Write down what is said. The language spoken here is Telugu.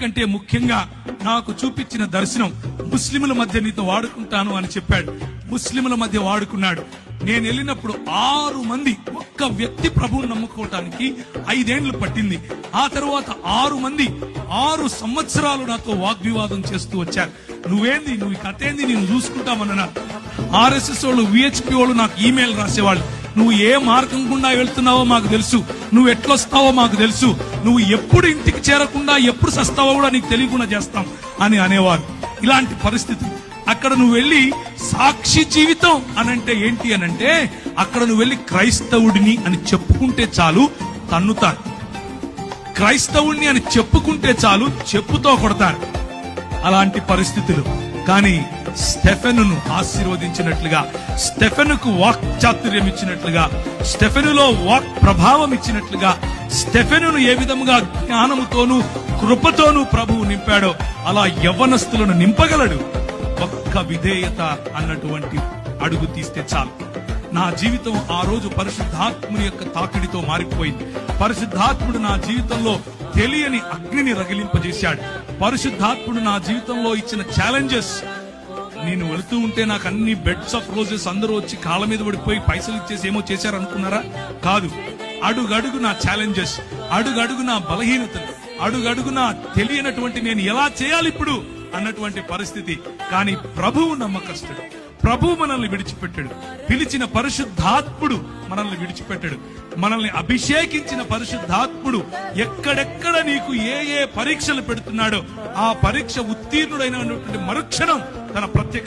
కంటే ముఖ్యంగా నాకు చూపించిన దర్శనం ముస్లింల మధ్య నీతో వాడుకుంటాను అని చెప్పాడు. ముస్లింల మధ్య వాడుకున్నాడు. నేను వెళ్ళినప్పుడు 6 మంది, ఒక్క వ్యక్తి ప్రభువుని నమ్ముకోవటానికి 5 ఏళ్లు పట్టింది. ఆ తర్వాత 6 మంది 6 సంవత్సరాలు నాతో వాగ్వివాదం చేస్తూ వచ్చారు. నువ్వేంది, నువ్వు ఈ కథ ఏంది, నేను చూసుకుంటామన్నా. RSS వాళ్ళు, VHP వాళ్ళు నాకు ఈమెయిల్ రాసేవాళ్ళు. నువ్వు ఏ మార్గం గుండా వెళ్తున్నావో మాకు తెలుసు, నువ్వు ఎట్లొస్తావో మాకు తెలుసు, నువ్వు ఎప్పుడు ఇంటికి చేరకుండా ఎప్పుడు సస్తావో కూడా నీకు తెలియకుండా చేస్తాం అని అనేవారు. ఇలాంటి పరిస్థితి. అక్కడ నువ్వు వెళ్ళి సాక్షి జీవితం అనంటే ఏంటి అనంటే, అక్కడ నువ్వు వెళ్ళి క్రైస్తవుడిని అని చెప్పుకుంటే చాలు తన్నుతారు. క్రైస్తవుడిని అని చెప్పుకుంటే చాలు చెప్పుతో కొడతారు. అలాంటి పరిస్థితులు. కానీ స్టెఫెనును ఆశీర్వదించినట్లుగా, స్టెఫెనుకు వాక్ చాతుర్యం ఇచ్చినట్లుగా, స్టెఫెనులో వాక్ ప్రభావం ఇచ్చినట్లుగా, స్టెఫెనును ఏ విధముగా జ్ఞానముతోనూ కృపతోనూ ప్రభువు నింపాడో అలా యవ్వనస్తులను నింపగలడు. ఒక్క విధేయత అన్నటువంటి అడుగు తీస్తే చాలు. నా జీవితం ఆ రోజు పరిశుద్ధాత్ముని యొక్క తాకిడితో మారిపోయింది. పరిశుద్ధాత్ముడు నా జీవితంలో తెలియని అగ్నిని రగిలింపజేశాడు. పరిశుద్ధాత్ముడు నా జీవితంలో ఇచ్చిన ఛాలెంజెస్. నేను వెళుతూ ఉంటే నాకు అన్ని బెడ్స్ ఆఫ్ రోజెస్ అందరూ వచ్చి కాళ్ళ మీద పడిపోయి పైసలు ఇచ్చేసి ఏమో చేశారనుకున్నారా? కాదు. అడుగడుగు నా ఛాలెంజెస్, అడుగడుగు నా బలహీనతలు, అడుగడుగు నా తెలియనటువంటి నేను ఎలా చేయాలి ఇప్పుడు అన్నటువంటి పరిస్థితి. కానీ ప్రభువు నమ్మకస్తుడు. ప్రభువు మనల్ని విడిచిపెట్టాడు. పిలిచిన పరిశుద్ధాత్ముడు మనల్ని విడిచిపెట్టాడు. మనల్ని అభిషేకించిన పరిశుద్ధాత్ముడు ఎక్కడెక్కడ నీకు ఏ ఏ పరీక్షలు పెడుతున్నాడో ఆ పరీక్ష ఉత్తీర్ణుడైనటువంటి మరుక్షణం తన ప్రత్యేక